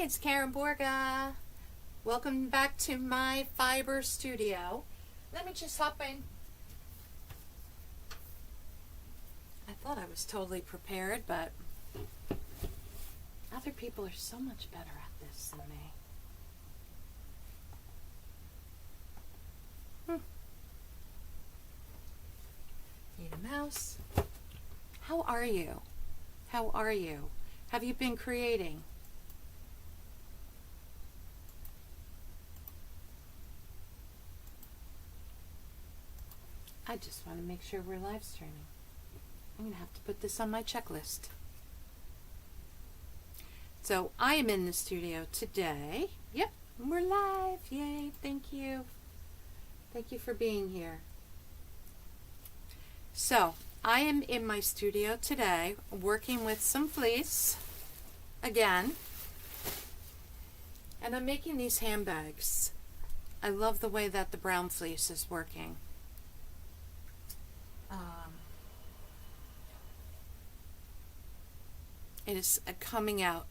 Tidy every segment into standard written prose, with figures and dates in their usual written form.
it's Karen Borga. Welcome back to my fiber studio. Let me just hop in. I thought I was totally prepared, but other people are so much better at this than me. Need a mouse. How are you? How are you? Have you been creating? I just want to make sure we're live streaming. I'm going to have to put this on my checklist. So I am in the studio today. Yep, we're live. Yay, thank you. Thank you for being here. So I am in my studio today working with some fleece again. And I'm making these handbags. I love the way that the brown fleece is working. It is coming out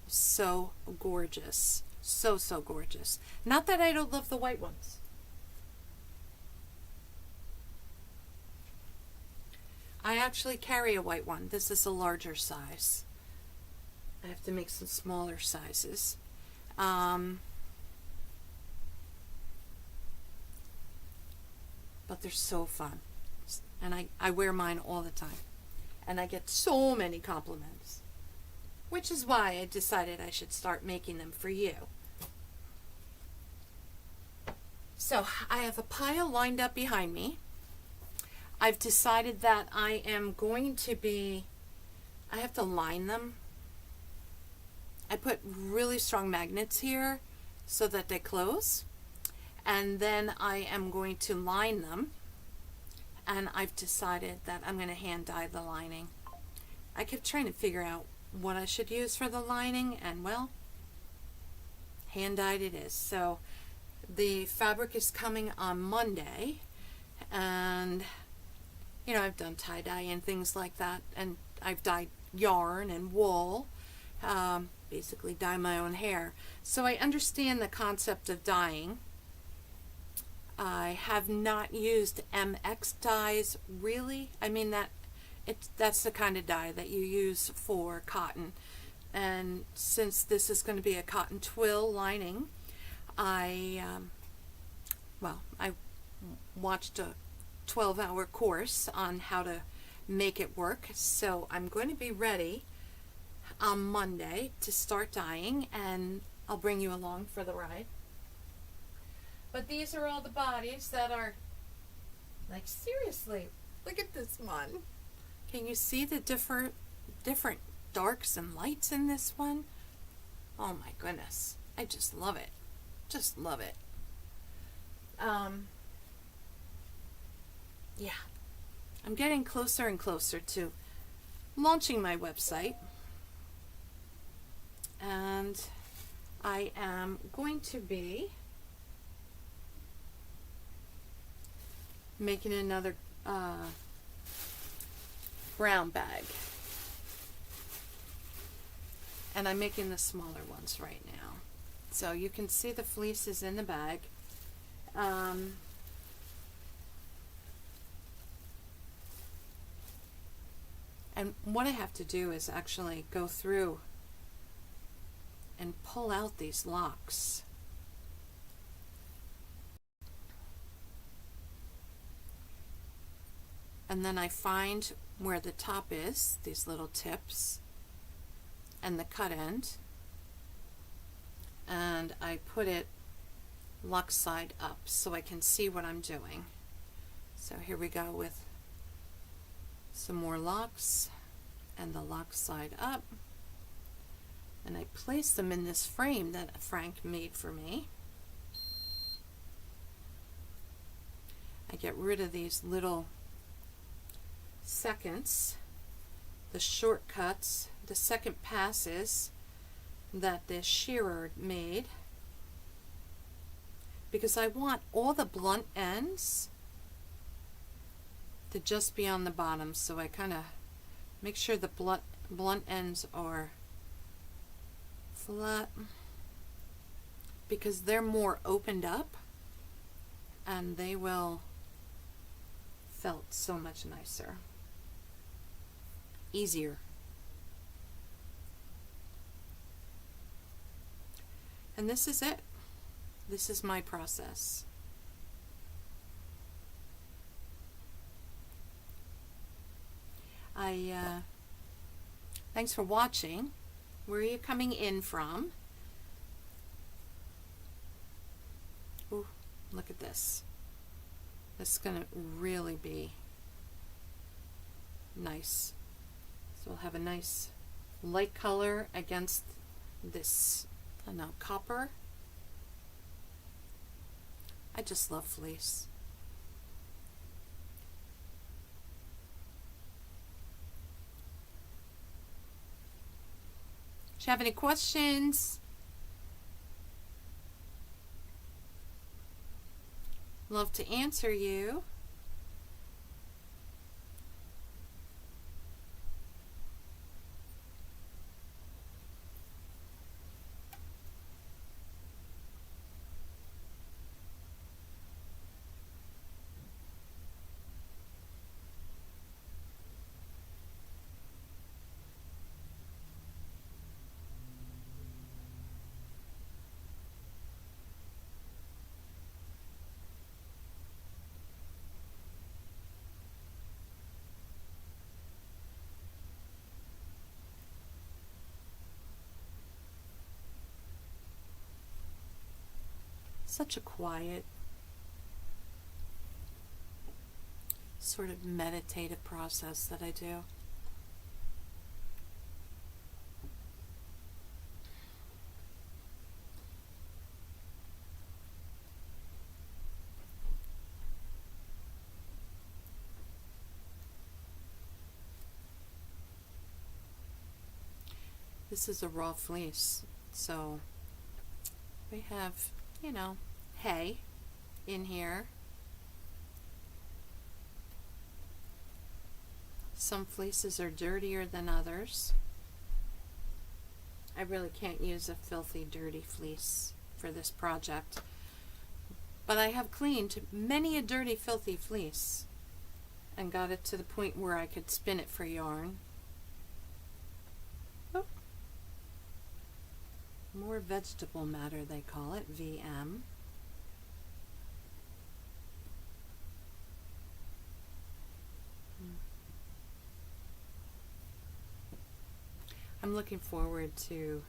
so gorgeous. So gorgeous. Not that I don't love the white ones. I actually carry a white one. This is a larger size. I have to make some smaller sizes. But they're so fun. And I wear mine all the time. And I get so many compliments. Which is why I decided I should start making them for you. So I have a pile lined up behind me. I've decided that I am going to I have to line them. I put really strong magnets here so that they close. And then I am going to line them. And I've decided that I'm going to hand dye the lining. I kept trying to figure out what I should use for the lining, and well, hand dyed it is. So the fabric is coming on Monday, and you know, I've done tie-dye and things like that, and I've dyed yarn and wool, basically dye my own hair. So I understand the concept of dyeing. I have not used MX dyes really. I mean, that's the kind of dye that you use for cotton. And since this is going to be a cotton twill lining, I watched a 12-hour course on how to make it work. So I'm going to be ready on Monday to start dyeing, and I'll bring you along for the ride. But these are all the bodies that are, like, seriously, look at this one. Can you see the different darks and lights in this one? Oh my goodness. I just love it. Just love it. Yeah. I'm getting closer and closer to launching my website. And I am going to be making another brown bag, and I'm making the smaller ones right now, so you can see the fleece is in the bag. And what I have to do is actually go through and pull out these locks. And then I find where the top is, these little tips, and the cut end, and I put it lock side up so I can see what I'm doing. So here we go with some more locks and the lock side up, and I place them in this frame that Frank made for me. I get rid of these little seconds, the shortcuts, the second passes that the shearer made, because I want all the blunt ends to just be on the bottom, so I kind of make sure the blunt ends are flat because they're more opened up and they will felt so much nicer, easier. And this is it. This is my process. Thanks for watching. Where are you coming in from? Ooh, look at this. This is going to really be nice. So we'll have a nice light color against this, I don't know, copper. I just love fleece. Do you have any questions? Love to answer you. Such a quiet, sort of meditative process that I do. This is a raw fleece, so we have, you know, hay in here. Some fleeces are dirtier than others. I really can't use a filthy, dirty fleece for this project, but I have cleaned many a dirty, filthy fleece and got it to the point where I could spin it for yarn. Oh. More vegetable matter, they call it, VM. I'm looking forward to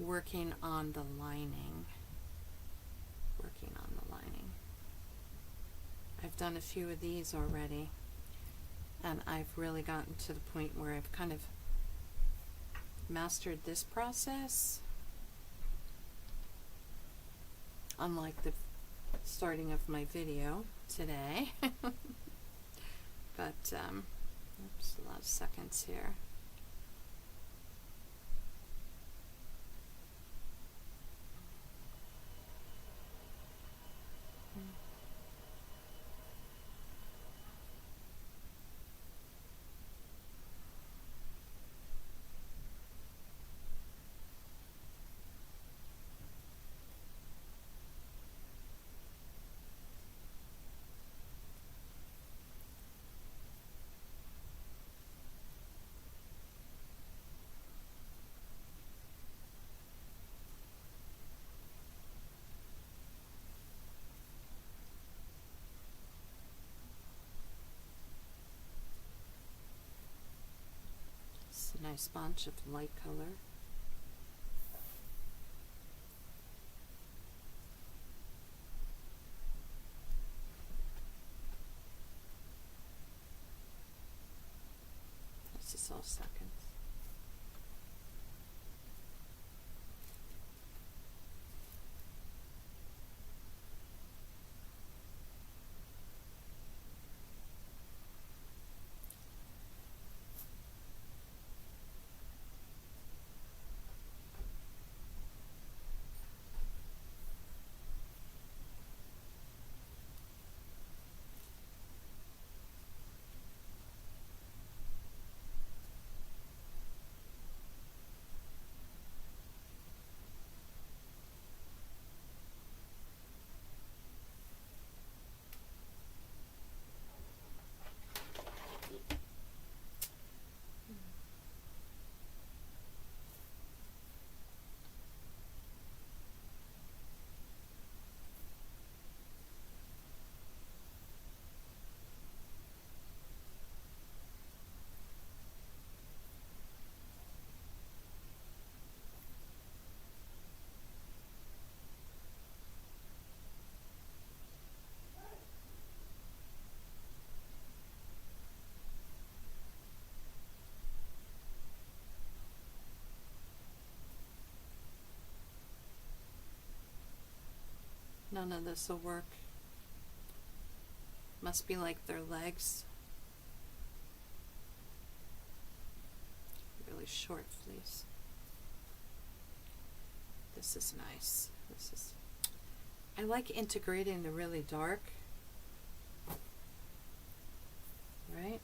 working on the lining. I've done a few of these already, and I've really gotten to the point where I've kind of mastered this process, unlike the starting of my video today. But oops, a lot of seconds here. Nice bunch of light color. This is all seconds. None of this will work. Must be like their legs. Really short fleece. This is nice. I like integrating the really dark. Right?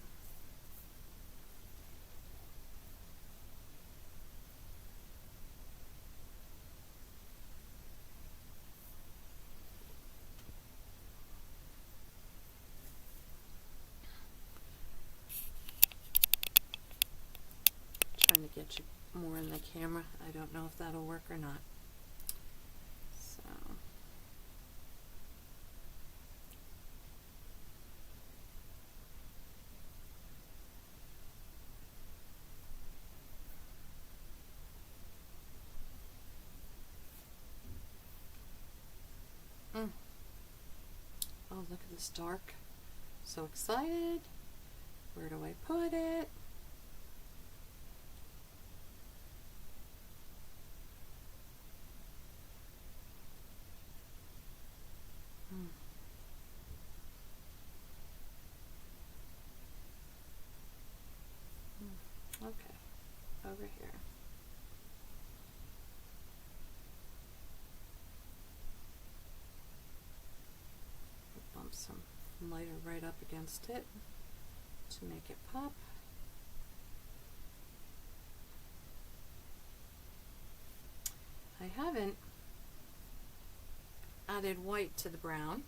Trying to get you more in the camera. I don't know if that'll work or not. So oh, look at this dark. So excited. Where do I put it? Okay, over here. Bump some lighter right up against it to make it pop. I haven't added white to the brown,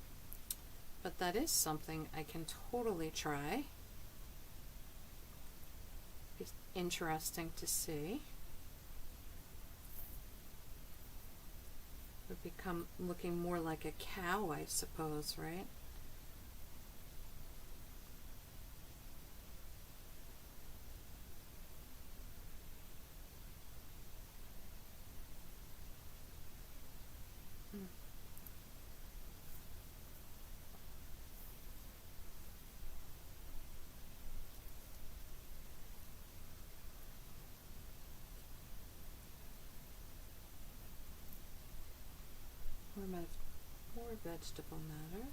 but that is something I can totally try. It's interesting to see. Would become looking more like a cow, I suppose, right? More vegetable matter.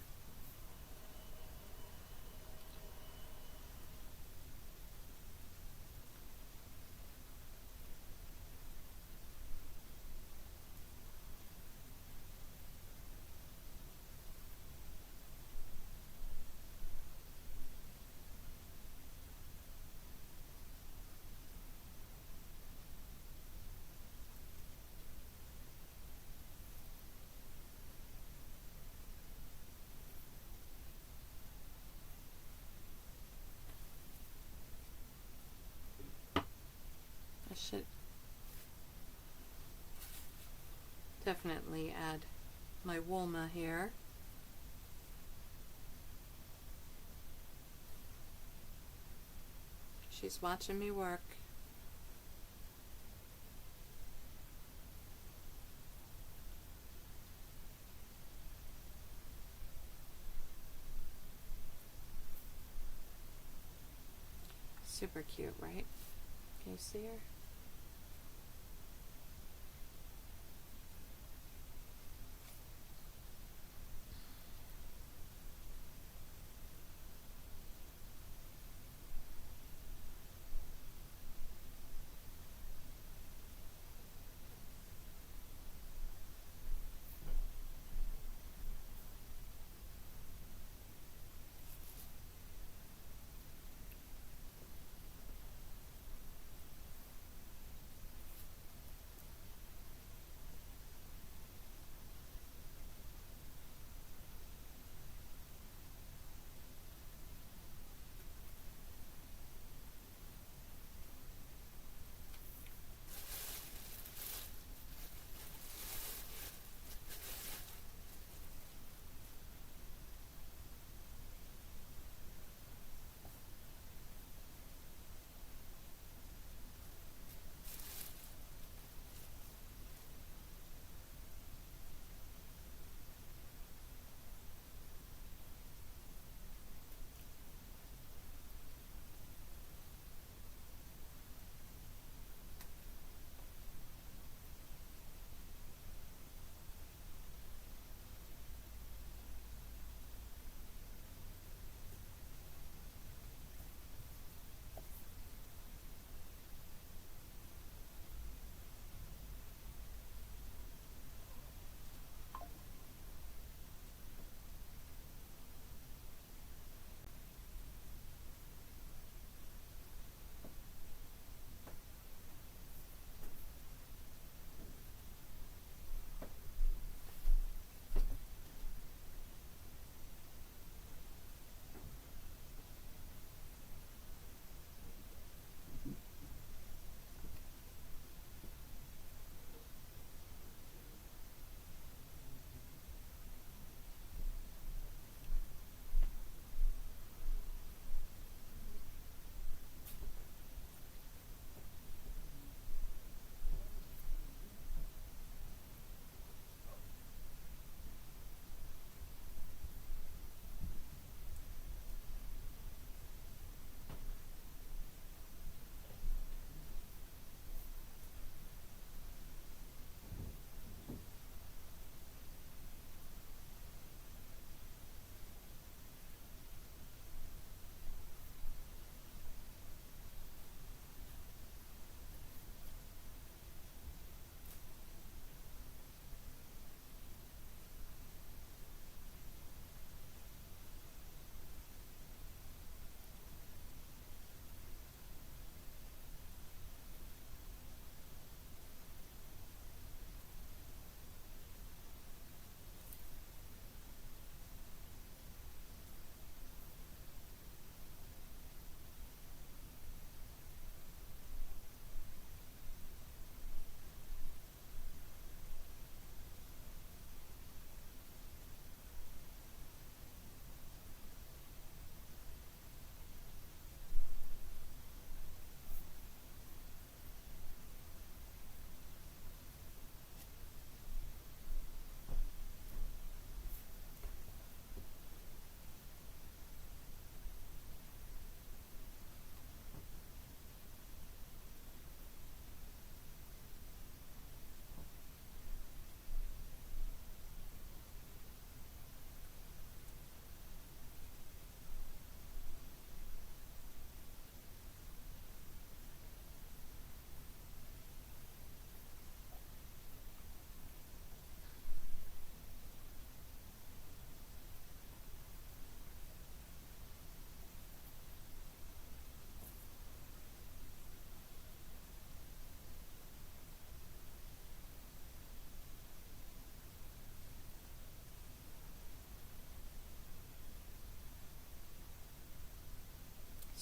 Should definitely add my Woolma here. She's watching me work. Super cute, right? Can you see her?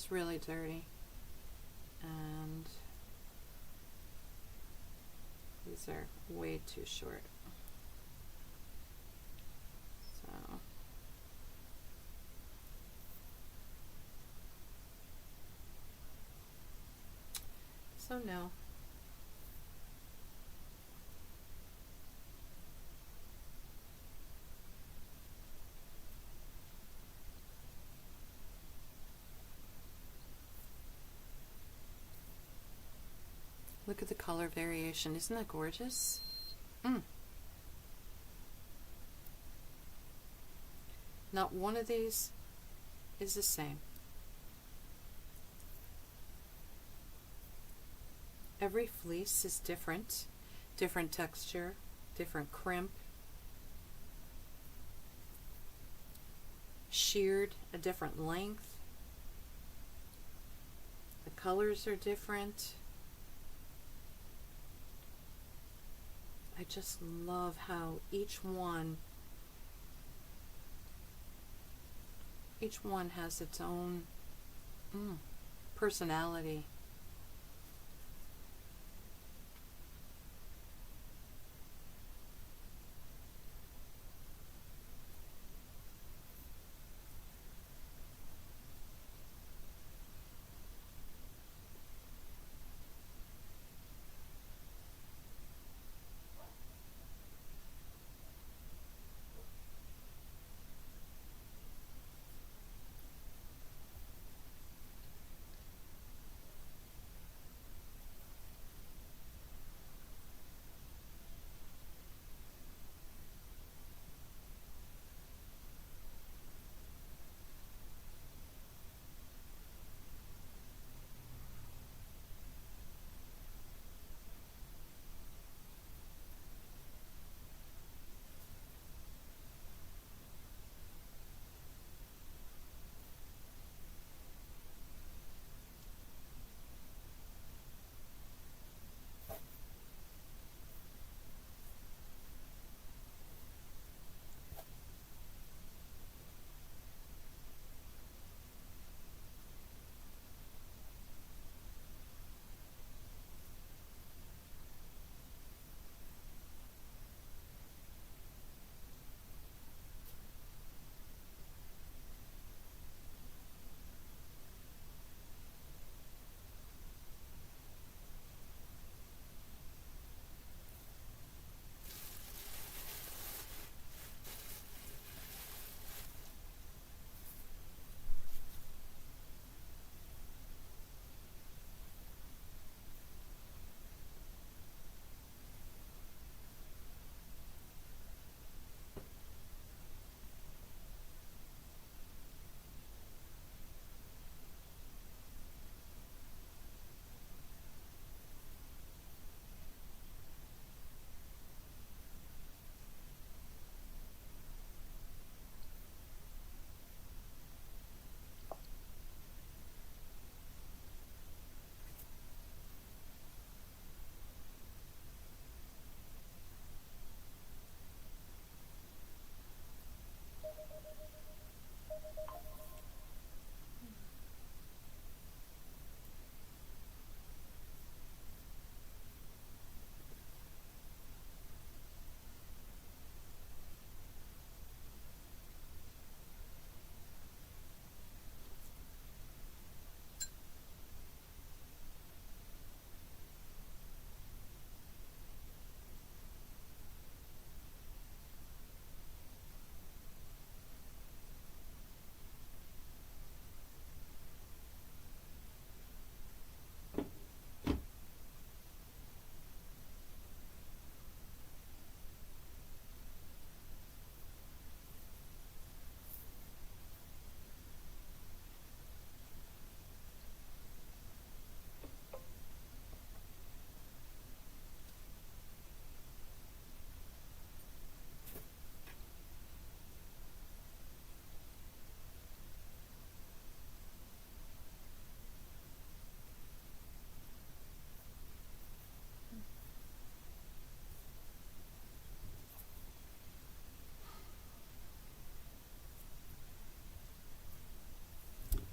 It's really dirty. And these are way too short. So no. Look at the color variation. Isn't that gorgeous? Not one of these is the same. Every fleece is different. Different texture, different crimp. Sheared a different length. The colors are different. I just love how each one has its own personality.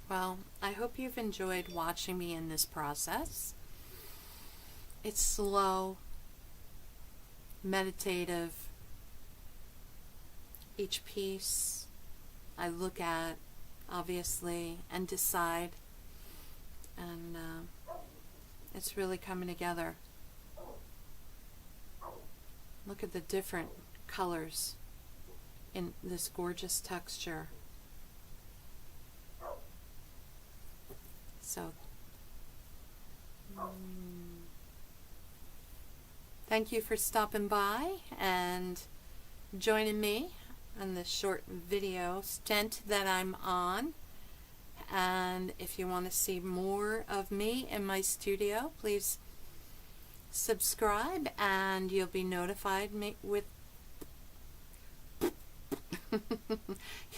Well, I hope you've enjoyed watching me in this process. It's slow, meditative. Each piece I look at, obviously, and decide, and it's really coming together. Look at the different colors in this gorgeous texture. So, thank you for stopping by and joining me on this short video stint that I'm on. And if you want to see more of me in my studio, please subscribe and you'll be notified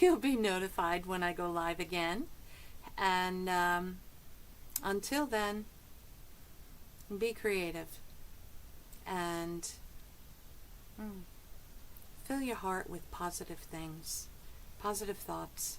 you'll be notified when I go live again. And until then, be creative and fill your heart with positive things, positive thoughts.